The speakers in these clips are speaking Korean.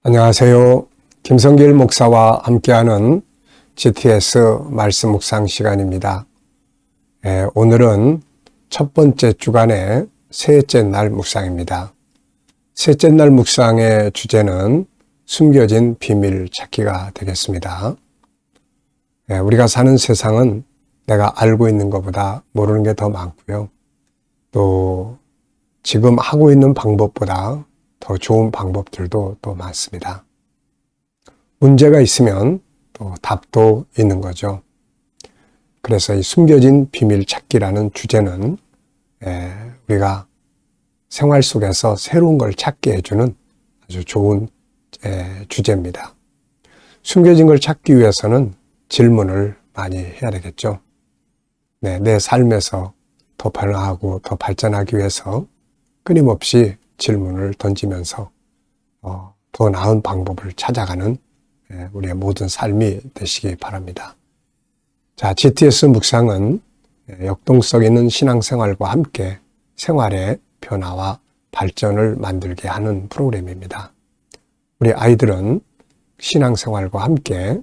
안녕하세요. 김성길 목사와 함께하는 GTS 말씀 묵상 시간입니다. 오늘은 첫 번째 주간의 셋째 날 묵상입니다. 셋째 날 묵상의 주제는 숨겨진 비밀 찾기가 되겠습니다. 우리가 사는 세상은 내가 알고 있는 것보다 모르는 게 더 많고요. 또 지금 하고 있는 방법보다 더 좋은 방법들도 또 많습니다. 문제가 있으면 또 답도 있는 거죠. 그래서 이 숨겨진 비밀 찾기라는 주제는 우리가 생활 속에서 새로운 걸 찾게 해주는 아주 좋은 주제입니다. 숨겨진 걸 찾기 위해서는 질문을 많이 해야 되겠죠. 내 삶에서 더 변화하고 더 발전하기 위해서 끊임없이 질문을 던지면서 더 나은 방법을 찾아가는 우리의 모든 삶이 되시기 바랍니다. 자, GTS 묵상은 역동성 있는 신앙생활과 함께 생활의 변화와 발전을 만들게 하는 프로그램입니다. 우리 아이들은 신앙생활과 함께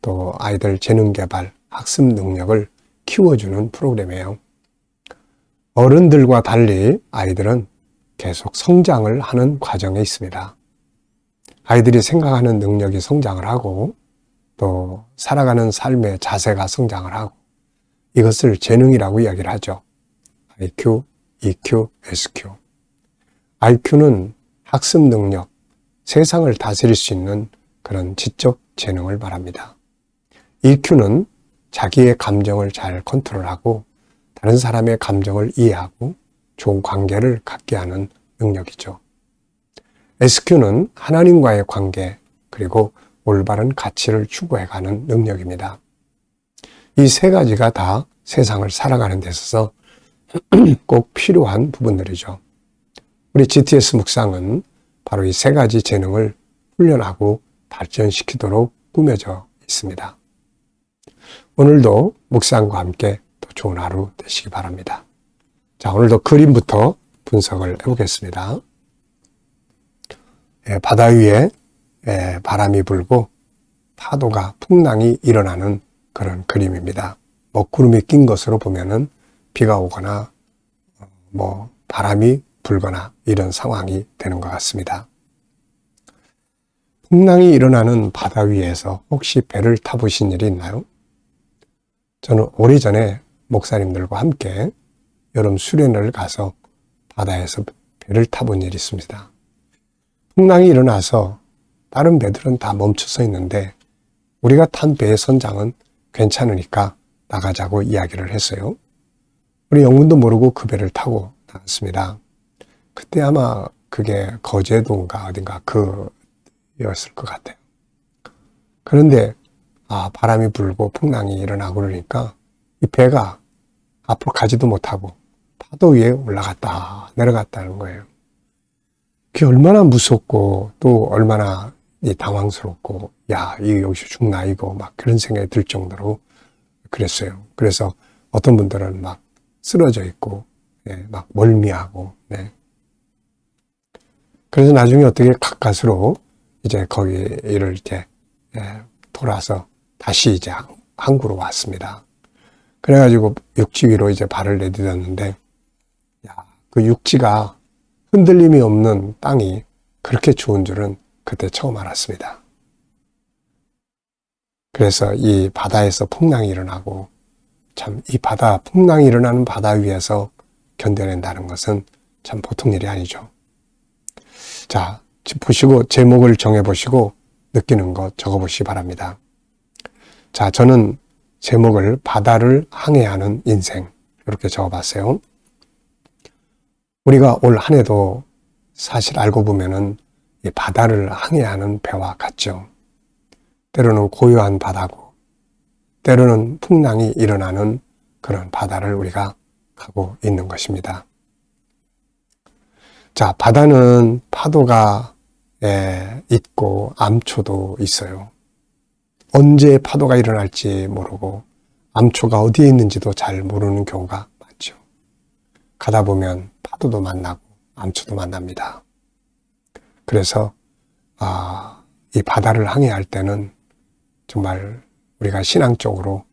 또 아이들 재능개발, 학습 능력을 키워주는 프로그램이에요. 어른들과 달리 아이들은 계속 성장을 하는 과정에 있습니다. 아이들이 생각하는 능력이 성장을 하고 또 살아가는 삶의 자세가 성장을 하고 이것을 재능이라고 이야기를 하죠. IQ, EQ, SQ. IQ는 학습 능력, 세상을 다스릴 수 있는 그런 지적 재능을 말합니다. EQ는 자기의 감정을 잘 컨트롤하고 다른 사람의 감정을 이해하고 좋은 관계를 갖게 하는 능력이죠. SQ는 하나님과의 관계 그리고 올바른 가치를 추구해가는 능력입니다. 이 세 가지가 다 세상을 살아가는 데 있어서 꼭 필요한 부분들이죠. 우리 GTS 묵상은 바로 이 세 가지 재능을 훈련하고 발전시키도록 꾸며져 있습니다. 오늘도 묵상과 함께 또 좋은 하루 되시기 바랍니다. 자, 오늘도 그림부터 분석을 해보겠습니다. 바다 위에 바람이 불고 파도가 풍랑이 일어나는 그런 그림입니다. 먹구름이 낀 것으로 보면은 비가 오거나 바람이 불거나 이런 상황이 되는 것 같습니다. 풍랑이 일어나는 바다 위에서 혹시 배를 타보신 일이 있나요? 저는 오래전에 목사님들과 함께 여름 수련을 가서 바다에서 배를 타본 일이 있습니다. 풍랑이 일어나서 다른 배들은 다 멈춰 서 있는데 우리가 탄 배의 선장은 괜찮으니까 나가자고 이야기를 했어요. 우리 영문도 모르고 그 배를 타고 나갔습니다. 그때 아마 그게 거제도인가 어딘가 그였을 것 같아요. 그런데 바람이 불고 풍랑이 일어나고 그러니까 이 배가 앞으로 가지도 못하고 파도 위에 올라갔다 내려갔다는 거예요. 그게 얼마나 무섭고 또 얼마나 당황스럽고 이거 여기서 죽나 이거 막 그런 생각이 들 정도로 그랬어요. 그래서 어떤 분들은 막 쓰러져 있고 막 멀미하고 그래서 나중에 어떻게 가까스로 이제 거기를 이제 돌아서 다시 이제 항구로 왔습니다. 그래가지고 육지 위로 이제 발을 내딛었는데 그 육지가 흔들림이 없는 땅이 그렇게 좋은 줄은 그때 처음 알았습니다. 그래서 이 바다에서 풍랑이 일어나고 참 이 풍랑이 일어나는 바다 위에서 견뎌낸다는 것은 참 보통 일이 아니죠. 자, 보시고 제목을 정해보시고 느끼는 것 적어보시기 바랍니다. 자, 저는 제목을 바다를 항해하는 인생 이렇게 적어봤어요. 우리가 올 한 해도 사실 알고 보면은 이 바다를 항해하는 배와 같죠. 때로는 고요한 바다고, 때로는 풍랑이 일어나는 그런 바다를 우리가 가고 있는 것입니다. 자, 바다는 파도가 있고 암초도 있어요. 언제 파도가 일어날지 모르고 암초가 어디에 있는지도 잘 모르는 경우가 많죠. 가다 보면 파도도 만나고 암초도 만납니다. 그래서 이 바다를 항해할 때는 정말 우리가 신앙적으로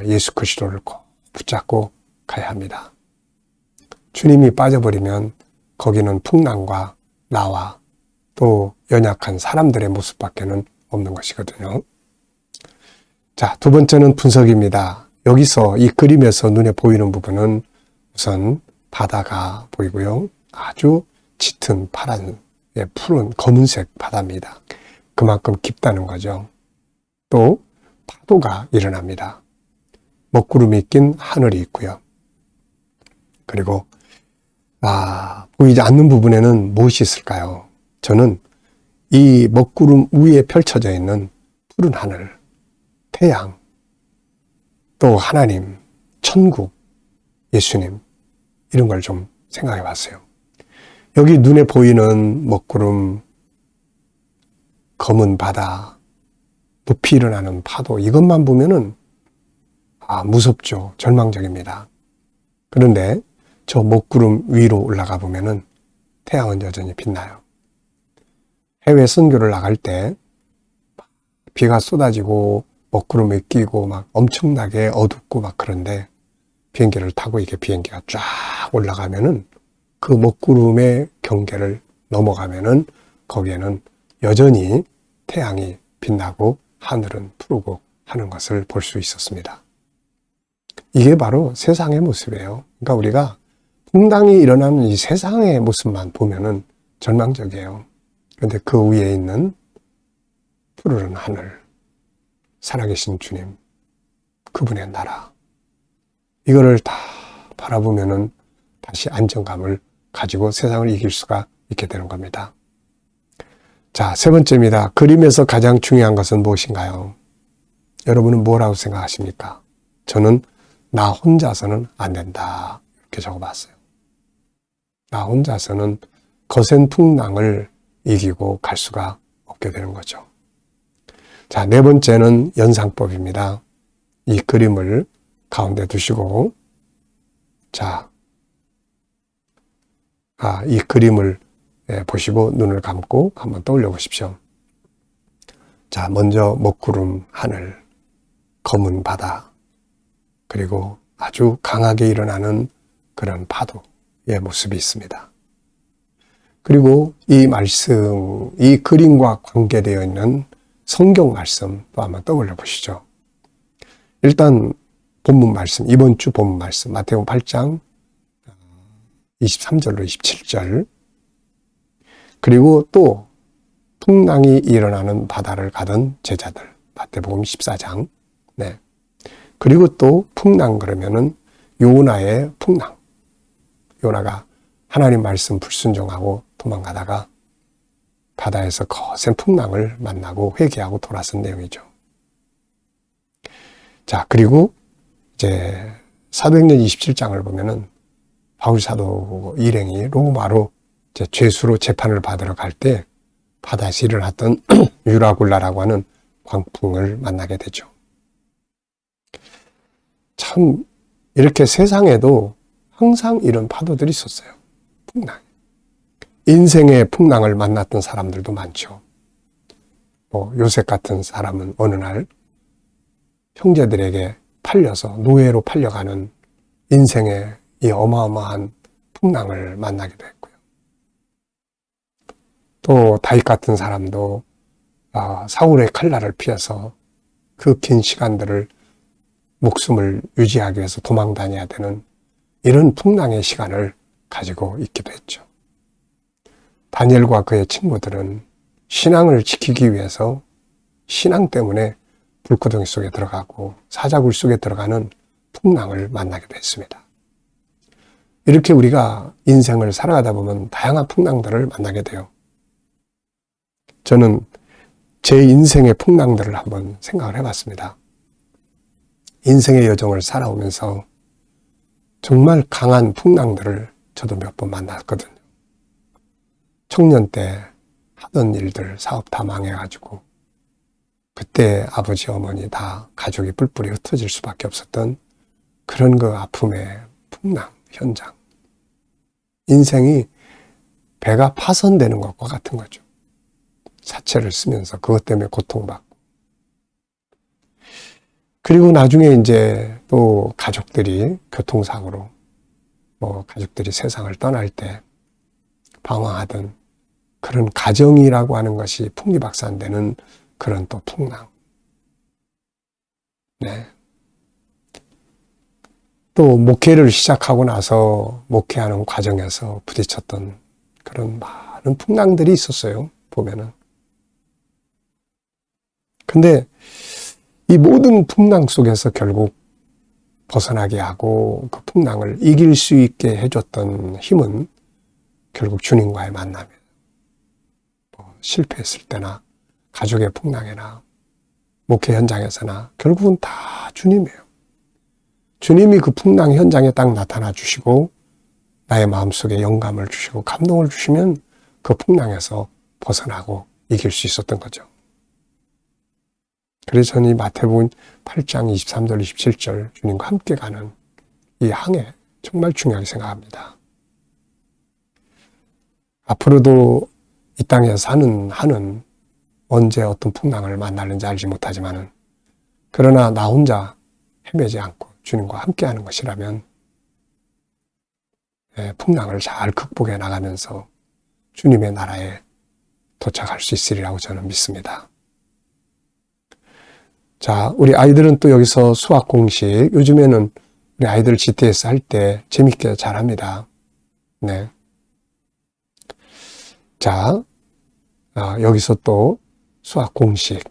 예수 그리스도를 꼭 붙잡고 가야 합니다. 주님이 빠져버리면 거기는 풍랑과 나와 또 연약한 사람들의 모습밖에는 없는 것이거든요. 자, 두 번째는 분석입니다. 여기서 이 그림에서 눈에 보이는 부분은 우선 바다가 보이고요. 아주 짙은 파란, 푸른 검은색 바다입니다. 그만큼 깊다는 거죠. 또 파도가 일어납니다. 먹구름이 낀 하늘이 있고요. 그리고 보이지 않는 부분에는 무엇이 있을까요? 저는 이 먹구름 위에 펼쳐져 있는 푸른 하늘, 태양, 또 하나님, 천국, 예수님, 이런 걸 좀 생각해 봤어요. 여기 눈에 보이는 먹구름, 검은 바다, 높이 일어나는 파도, 이것만 보면은 무섭죠. 절망적입니다. 그런데 저 먹구름 위로 올라가 보면은 태양은 여전히 빛나요. 해외 선교를 나갈 때 비가 쏟아지고 먹구름이 끼고 막 엄청나게 어둡고 막 그런데 비행기를 타고 이게 비행기가 쫙 올라가면은 그 먹구름의 경계를 넘어가면은 거기에는 여전히 태양이 빛나고 하늘은 푸르고 하는 것을 볼 수 있었습니다. 이게 바로 세상의 모습이에요. 그러니까 우리가 풍랑이 일어나는 이 세상의 모습만 보면은 절망적이에요. 그런데 그 위에 있는 푸르른 하늘, 살아계신 주님, 그분의 나라, 이거를 다 바라보면은 다시 안정감을 가지고 세상을 이길 수가 있게 되는 겁니다. 자, 세 번째입니다. 그림에서 가장 중요한 것은 무엇인가요? 여러분은 뭐라고 생각하십니까? 저는 나 혼자서는 안 된다, 이렇게 적어봤어요. 나 혼자서는 거센 풍랑을 이기고 갈 수가 없게 되는 거죠. 자, 네 번째는 연상법입니다. 이 그림을 가운데 두시고, 자, 이 그림을 보시고 눈을 감고 한번 떠올려 보십시오. 자, 먼저 먹구름 하늘, 검은 바다, 그리고 아주 강하게 일어나는 그런 파도의 모습이 있습니다. 그리고 이 말씀, 이 그림과 관계되어 있는 성경 말씀 또 한번 떠올려 보시죠. 일단 본문 말씀, 이번 주 본문 말씀, 마태복음 8장 23절로 27절, 그리고 또 풍랑이 일어나는 바다를 가던 제자들, 마태복음 14장, 네. 그리고 또 풍랑 그러면은 요나의 풍랑, 요나가 하나님 말씀 불순종하고 도망가다가 바다에서 거센 풍랑을 만나고 회개하고 돌아선 내용이죠. 자, 그리고 이제 사도행전 27장을 보면은 바울 사도 일행이 로마로 이제 죄수로 재판을 받으러 갈 때 바다에서 일어났던 유라굴라라고 하는 광풍을 만나게 되죠. 참 이렇게 세상에도 항상 이런 파도들이 있었어요. 풍랑. 인생의 풍랑을 만났던 사람들도 많죠. 요셉 같은 사람은 어느 날 형제들에게 팔려서 노예로 팔려가는 인생의 이 어마어마한 풍랑을 만나기도 했고요. 또 다윗 같은 사람도 사울의 칼날을 피해서 그 긴 시간들을 목숨을 유지하기 위해서 도망 다녀야 되는 이런 풍랑의 시간을 가지고 있기도 했죠. 다니엘과 그의 친구들은 신앙을 지키기 위해서 신앙 때문에 불구덩이 속에 들어가고 사자굴 속에 들어가는 풍랑을 만나기도 했습니다. 이렇게 우리가 인생을 살아가다 보면 다양한 풍랑들을 만나게 돼요. 저는 제 인생의 풍랑들을 한번 생각을 해봤습니다. 인생의 여정을 살아오면서 정말 강한 풍랑들을 저도 몇 번 만났거든요. 청년 때 하던 일들, 사업 다 망해가지고 그때 아버지, 어머니 다 가족이 뿔뿔이 흩어질 수밖에 없었던 그런 그 아픔의 풍랑, 현장. 인생이 배가 파손되는 것과 같은 거죠. 사채를 쓰면서 그것 때문에 고통받고, 그리고 나중에 이제 또 가족들이 교통사고로 가족들이 세상을 떠날 때 방황하던 그런 가정이라고 하는 것이 풍리박산되는 그런 또 풍랑. 네. 또 목회를 시작하고 나서 목회하는 과정에서 부딪혔던 그런 많은 풍랑들이 있었어요. 보면은. 근데 이 모든 풍랑 속에서 결국 벗어나게 하고 그 풍랑을 이길 수 있게 해줬던 힘은 결국 주님과의 만남이에요. 실패했을 때나 가족의 풍랑이나 목회 현장에서나 결국은 다 주님이에요. 주님이 그 풍랑 현장에 딱 나타나 주시고 나의 마음속에 영감을 주시고 감동을 주시면 그 풍랑에서 벗어나고 이길 수 있었던 거죠. 그래서 저는 이 마태복음 8장 23절 27절 주님과 함께 가는 이 항해 정말 중요하게 생각합니다. 앞으로도 이 땅에서 사는 한은 언제 어떤 풍랑을 만나는지 알지 못하지만은, 그러나 나 혼자 헤매지 않고 주님과 함께 하는 것이라면 풍랑을 잘 극복해 나가면서 주님의 나라에 도착할 수 있으리라고 저는 믿습니다. 자, 우리 아이들은 또 여기서 수학 공식, 요즘에는 우리 아이들 GTS 할 때 재밌게 잘합니다. 네. 자, 여기서 또 수학 공식.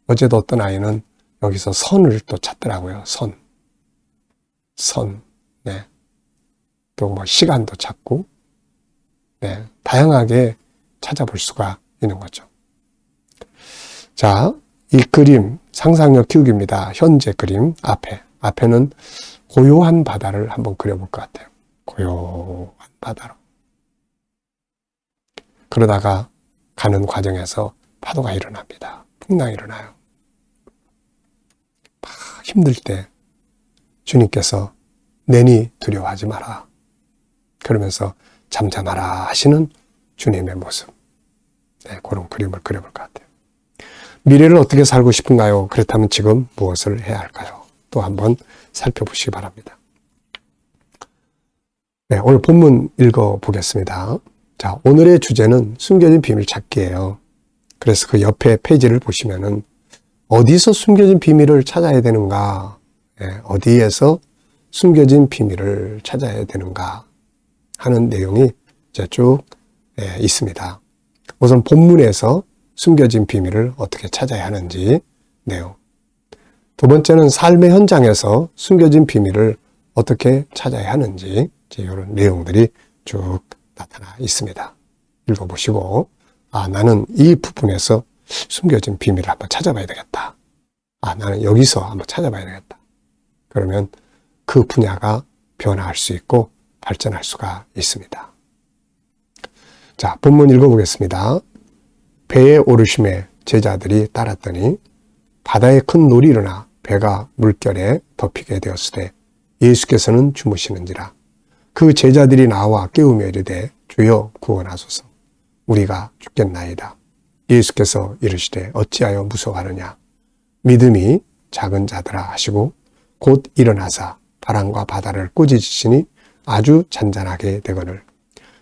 어제도 어떤 아이는 여기서 선을 또 찾더라고요. 선. 네. 또 뭐 시간도 찾고, 네. 다양하게 찾아볼 수가 있는 거죠. 자, 이 그림, 상상력 키우기입니다. 현재 그림 앞에는 고요한 바다를 한번 그려볼 것 같아요. 고요한 바다로. 그러다가 가는 과정에서 파도가 일어납니다. 풍랑이 일어나요. 막 힘들 때 주님께서 내니 두려워하지 마라. 그러면서 잠잠하라 하시는 주님의 모습. 네, 그런 그림을 그려볼 것 같아요. 미래를 어떻게 살고 싶은가요? 그렇다면 지금 무엇을 해야 할까요? 또 한번 살펴보시기 바랍니다. 네, 오늘 본문 읽어보겠습니다. 자, 오늘의 주제는 숨겨진 비밀 찾기예요. 그래서 그 옆에 페이지를 보시면은 어디서 숨겨진 비밀을 찾아야 되는가, 어디에서 숨겨진 비밀을 찾아야 되는가 하는 내용이 이제 쭉 있습니다. 우선 본문에서 숨겨진 비밀을 어떻게 찾아야 하는지 내용. 두 번째는 삶의 현장에서 숨겨진 비밀을 어떻게 찾아야 하는지 이런 내용들이 쭉 나타나 있습니다. 읽어보시고, 나는 이 부분에서 숨겨진 비밀을 한번 찾아봐야 되겠다. 나는 여기서 한번 찾아봐야 되겠다. 그러면 그 분야가 변화할 수 있고 발전할 수가 있습니다. 자, 본문 읽어보겠습니다. 배에 오르심에 제자들이 따랐더니 바다에 큰 놀이 일어나 배가 물결에 덮이게 되었을 때 예수께서는 주무시는지라. 그 제자들이 나와 깨우며 이르되 주여 구원하소서, 우리가 죽겠나이다. 예수께서 이르시되 어찌하여 무서워하느냐, 믿음이 작은 자들아 하시고 곧 일어나사 바람과 바다를 꾸짖으시니 아주 잔잔하게 되거늘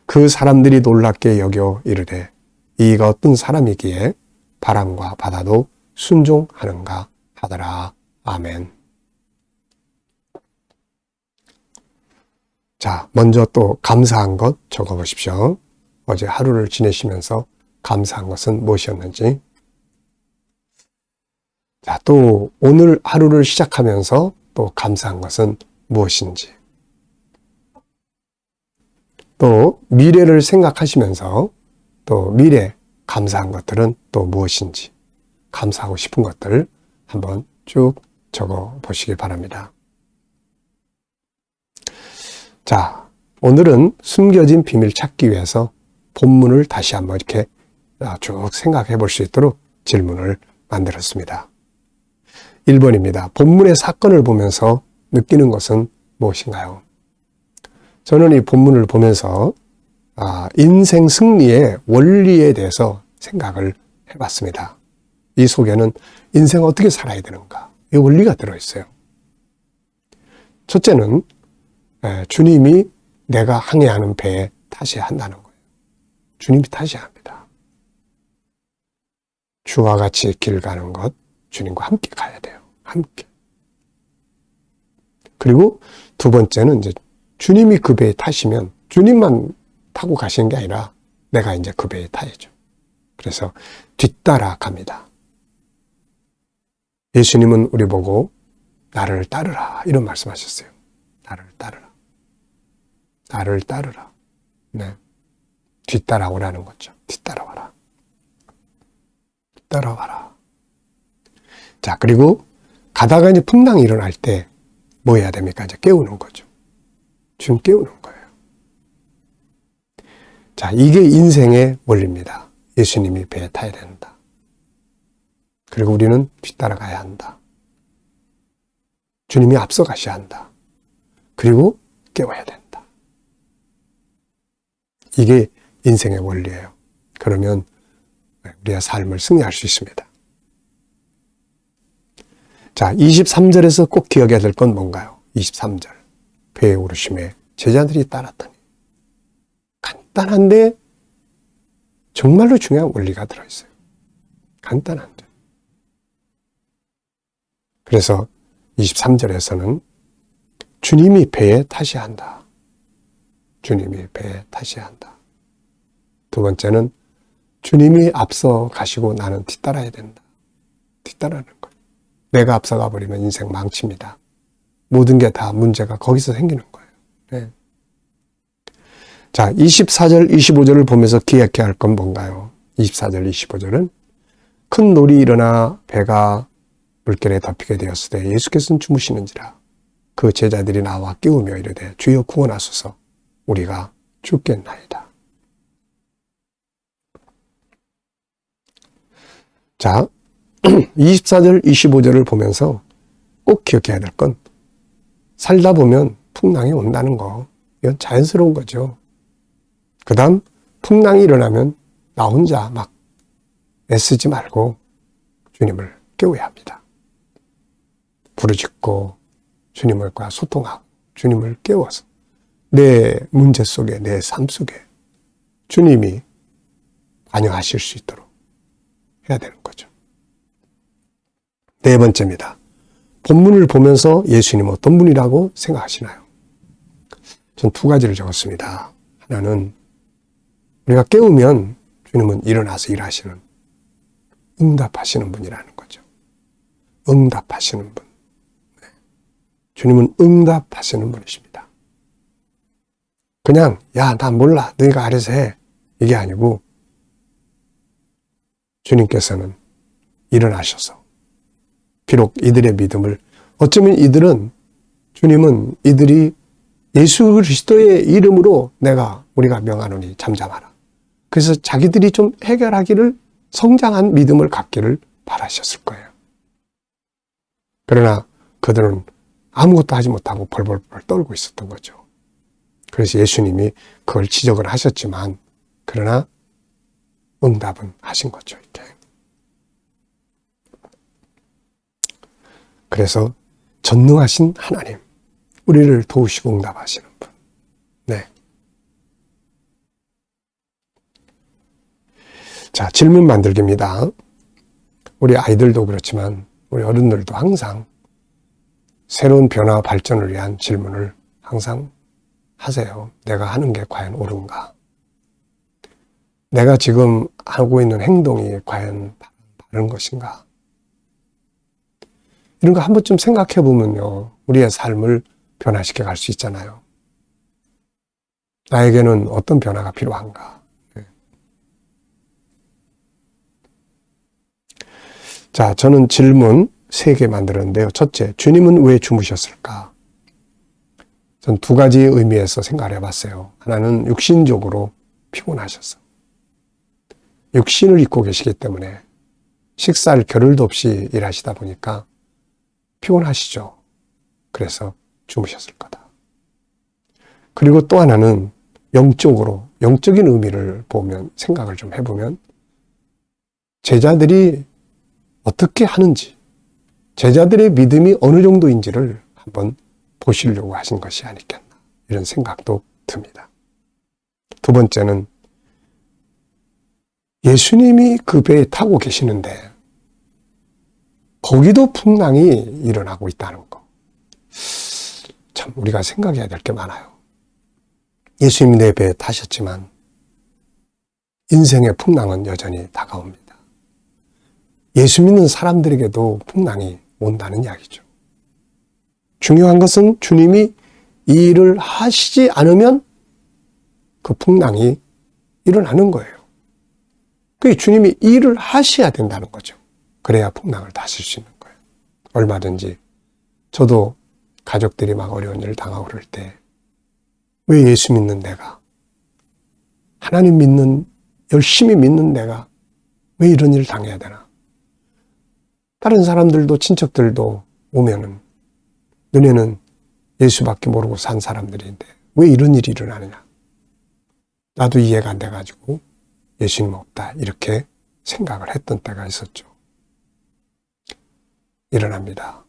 그 사람들이 놀랍게 여겨 이르되 이가 어떤 사람이기에 바람과 바다도 순종하는가 하더라. 아멘. 자, 먼저 또 감사한 것 적어보십시오. 어제 하루를 지내시면서 감사한 것은 무엇이었는지. 자, 또 오늘 하루를 시작하면서 또 감사한 것은 무엇인지. 또 미래를 생각하시면서 또 미래 감사한 것들은 또 무엇인지, 감사하고 싶은 것들 한번 쭉 적어 보시기 바랍니다. 자, 오늘은 숨겨진 비밀 찾기 위해서 본문을 다시 한번 이렇게 쭉 생각해 볼 수 있도록 질문을 만들었습니다. 1번입니다. 본문의 사건을 보면서 느끼는 것은 무엇인가요? 저는 이 본문을 보면서 인생 승리의 원리에 대해서 생각을 해봤습니다. 이 속에는 인생 어떻게 살아야 되는가, 이 원리가 들어있어요. 첫째는 주님이 내가 항해하는 배에 타셔야 한다는 거예요. 주님이 타셔야 합니다. 주와 같이 길 가는 것, 주님과 함께 가야 돼요. 함께. 그리고 두 번째는 이제 주님이 그 배에 타시면 주님만 타고 가시는 게 아니라 내가 이제 그 배에 타야죠. 그래서 뒤따라 갑니다. 예수님은 우리 보고 나를 따르라 이런 말씀하셨어요. 나를 따르라. 나를 따르라. 네. 뒤따라오라는 거죠. 뒤따라와라. 따라와라. 자, 그리고 가다가 이제 풍랑이 일어날 때 뭐 해야 됩니까? 이제 깨우는 거죠. 지금 깨우는 거예요. 자, 이게 인생의 원리입니다. 예수님이 배에 타야 된다. 그리고 우리는 뒤따라가야 한다. 주님이 앞서 가셔야 한다. 그리고 깨워야 된다. 이게 인생의 원리예요. 그러면 우리의 삶을 승리할 수 있습니다. 자, 23절에서 꼭 기억해야 될 건 뭔가요? 23절. 배에 오르심에 제자들이 따랐더니. 간단한데 정말로 중요한 원리가 들어있어요. 간단한데. 그래서 23절에서는 주님이 배에 타셔야 한다. 주님이 배에 타셔야 한다. 두 번째는 주님이 앞서 가시고 나는 뒤따라야 된다. 뒤따라는 거예요. 내가 앞서가 버리면 인생 망칩니다. 모든 게 다 문제가 거기서 생기는 거예요. 네. 자, 24절, 25절을 보면서 기억해야 할 건 뭔가요? 24절, 25절은 큰 놀이 일어나 배가 물결에 덮이게 되었을 때 예수께서는 주무시는지라 그 제자들이 나와 깨우며 이르되 주여 구원하소서 우리가 죽겠나이다. 자, 24절, 25절을 보면서 꼭 기억해야 될 건 살다 보면 풍랑이 온다는 거. 이건 자연스러운 거죠. 그 다음 풍랑이 일어나면 나 혼자 막 애쓰지 말고 주님을 깨워야 합니다. 부르짖고 주님과 소통하고 주님을 깨워서 내 문제 속에 내 삶 속에 주님이 관여하실 수 있도록 해야 되는 거죠. 네 번째입니다. 본문을 보면서 예수님 어떤 분이라고 생각하시나요? 전 두 가지를 적었습니다. 하나는 우리가 깨우면 주님은 일어나서 일하시는 응답하시는 분이라는 거죠. 응답하시는 분. 네. 주님은 응답하시는 분이십니다. 그냥 야, 나 몰라. 너희가 알아서 해. 이게 아니고 주님께서는 일어나셔서 비록 이들의 믿음을 어쩌면 주님은 이들이 예수 그리스도의 이름으로 우리가 명하노니 잠잠하라. 그래서 자기들이 좀 해결하기를 성장한 믿음을 갖기를 바라셨을 거예요. 그러나 그들은 아무것도 하지 못하고 벌벌벌 떨고 있었던 거죠. 그래서 예수님이 그걸 지적을 하셨지만 그러나 응답은 하신 거죠. 이렇게. 그래서 전능하신 하나님, 우리를 도우시고 응답하시는 분. 네. 자, 질문 만들기입니다. 우리 아이들도 그렇지만 우리 어른들도 항상 새로운 변화 발전을 위한 질문을 항상 하세요. 내가 하는 게 과연 옳은가? 내가 지금 하고 있는 행동이 과연 바른 것인가? 이런 거 한 번쯤 생각해 보면요. 우리의 삶을 변화시켜 갈 수 있잖아요. 나에게는 어떤 변화가 필요한가? 네. 자, 저는 질문 3개 만들었는데요. 첫째, 주님은 왜 주무셨을까? 전 2가지 의미에서 생각을 해봤어요. 하나는 육신적으로 피곤하셔서. 육신을 입고 계시기 때문에 식사를 겨를도 없이 일하시다 보니까 피곤하시죠. 그래서 주무셨을 거다. 그리고 또 하나는 영적인 의미를 보면 생각을 좀 해보면 제자들이 어떻게 하는지, 제자들의 믿음이 어느 정도인지를 한번 보시려고 하신 것이 아니겠나, 이런 생각도 듭니다. 두 번째는 예수님이 그 배에 타고 계시는데 거기도 풍랑이 일어나고 있다는 거. 참 우리가 생각해야 될 게 많아요. 예수님이 내 배에 타셨지만 인생의 풍랑은 여전히 다가옵니다. 예수 믿는 사람들에게도 풍랑이 온다는 이야기죠. 중요한 것은 주님이 이 일을 하시지 않으면 그 풍랑이 일어나는 거예요. 그게 주님이 이 일을 하셔야 된다는 거죠. 그래야 풍랑을 다스릴 수 있는 거예요. 얼마든지 저도 가족들이 막 어려운 일을 당하고 그럴 때 왜 예수 믿는 내가, 하나님 믿는, 열심히 믿는 내가 왜 이런 일을 당해야 되나? 다른 사람들도, 친척들도 오면은 너네는 예수밖에 모르고 산 사람들인데 왜 이런 일이 일어나느냐? 나도 이해가 안 돼가지고 예수님 없다, 이렇게 생각을 했던 때가 있었죠. 일어납니다.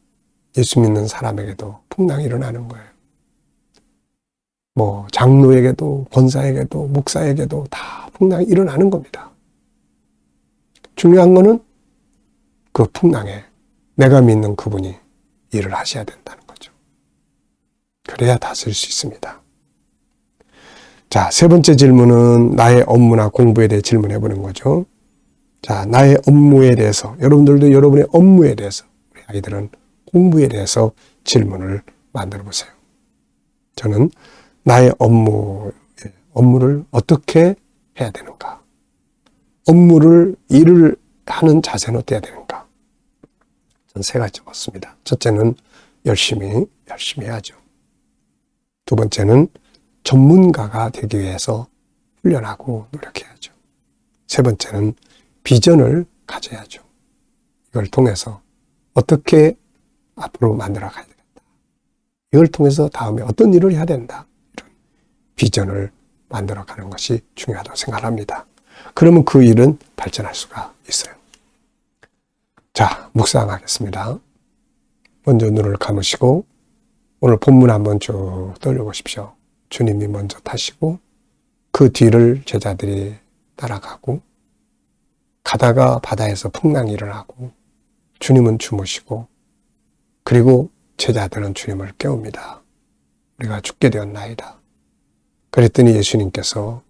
예수 믿는 사람에게도 풍랑이 일어나는 거예요. 장로에게도, 권사에게도, 목사에게도 다 풍랑이 일어나는 겁니다. 중요한 거는 그 풍랑에 내가 믿는 그분이 일을 하셔야 된다는 거죠. 그래야 다스릴 수 있습니다. 자, 세 번째 질문은 나의 업무나 공부에 대해 질문해 보는 거죠. 자, 나의 업무에 대해서, 여러분들도 여러분의 업무에 대해서, 우리 아이들은 공부에 대해서 질문을 만들어 보세요. 저는 나의 업무를 어떻게 해야 되는가? 일을 하는 자세는 어때야 되는가? 저는 세 가지 적었습니다. 첫째는 열심히 해야죠. 두 번째는 전문가가 되기 위해서 훈련하고 노력해야죠. 세 번째는 비전을 가져야죠. 이걸 통해서 어떻게 앞으로 만들어 가야 되겠다. 이걸 통해서 다음에 어떤 일을 해야 된다. 이런 비전을 만들어 가는 것이 중요하다고 생각합니다. 그러면 그 일은 발전할 수가 있어요. 자, 묵상하겠습니다. 먼저 눈을 감으시고 오늘 본문 한번 쭉 떠올려보십시오. 주님이 먼저 타시고 그 뒤를 제자들이 따라가고 가다가 바다에서 풍랑이 일어나고 주님은 주무시고 그리고 제자들은 주님을 깨웁니다. 우리가 죽게 되었나이다. 그랬더니 예수님께서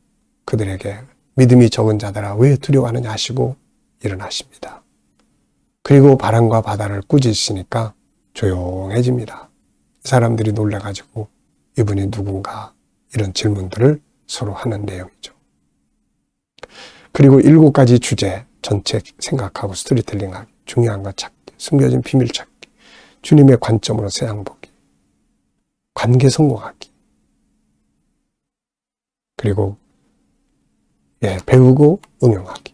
그들에게 믿음이 적은 자들아 왜 두려워하느냐 하시고 일어나십니다. 그리고 바람과 바다를 꾸짖으시니까 조용해집니다. 사람들이 놀라가지고 이분이 누군가 이런 질문들을 서로 하는 내용이죠. 그리고 7가지 주제 전체 생각하고 스토리텔링하기, 중요한 것 찾기, 숨겨진 비밀 찾기, 주님의 관점으로 세상 보기, 관계 성공하기, 그리고 배우고 응용하기,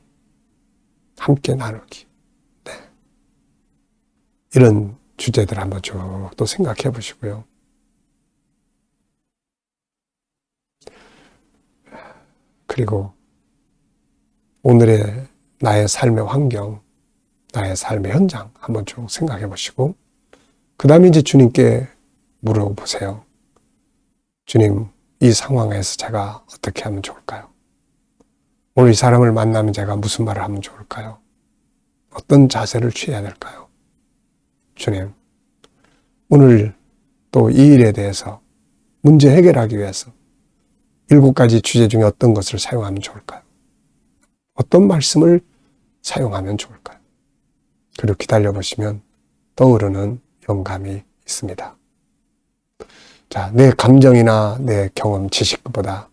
함께 나누기. 네. 이런 주제들 한번 쭉 또 생각해 보시고요. 그리고 오늘의 나의 삶의 환경, 나의 삶의 현장 한번 쭉 생각해 보시고 그 다음에 이제 주님께 물어보세요. 주님, 이 상황에서 제가 어떻게 하면 좋을까요? 오늘 이 사람을 만나면 제가 무슨 말을 하면 좋을까요? 어떤 자세를 취해야 될까요? 주님, 오늘 또 이 일에 대해서 문제 해결하기 위해서 7가지 주제 중에 어떤 것을 사용하면 좋을까요? 어떤 말씀을 사용하면 좋을까요? 그리고 기다려보시면 떠오르는 영감이 있습니다. 자, 내 감정이나 내 경험, 지식보다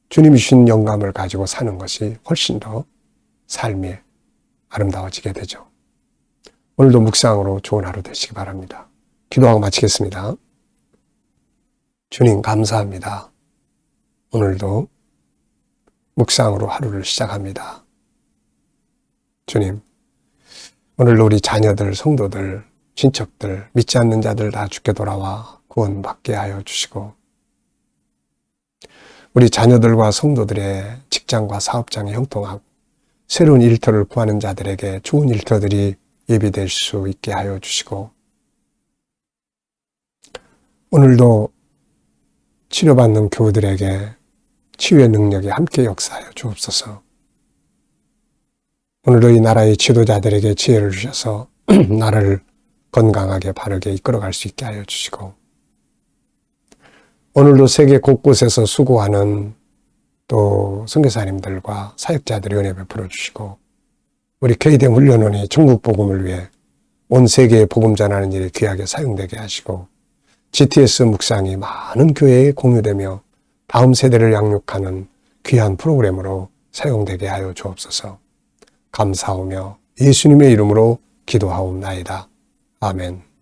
주님이 주신 영감을 가지고 사는 것이 훨씬 더 삶이 아름다워지게 되죠. 오늘도 묵상으로 좋은 하루 되시기 바랍니다. 기도하고 마치겠습니다. 주님 감사합니다. 오늘도 묵상으로 하루를 시작합니다. 주님, 오늘도 우리 자녀들, 성도들, 친척들, 믿지 않는 자들 다 주께 돌아와 구원받게 하여 주시고 우리 자녀들과 성도들의 직장과 사업장이 형통하고 새로운 일터를 구하는 자들에게 좋은 일터들이 예비될 수 있게 하여 주시고, 오늘도 치료받는 교우들에게 치유의 능력이 함께 역사하여 주옵소서. 오늘도 이 나라의 지도자들에게 지혜를 주셔서 나라를 건강하게 바르게 이끌어갈 수 있게 하여 주시고, 오늘도 세계 곳곳에서 수고하는 또 선교사님들과 사역자들의 은혜 베풀어 주시고, 우리 K대형 훈련원이 전국 복음을 위해 온 세계에 복음 전하는 일에 귀하게 사용되게 하시고, GTS 묵상이 많은 교회에 공유되며 다음 세대를 양육하는 귀한 프로그램으로 사용되게 하여 주옵소서. 감사하며 예수님의 이름으로 기도하옵나이다. 아멘.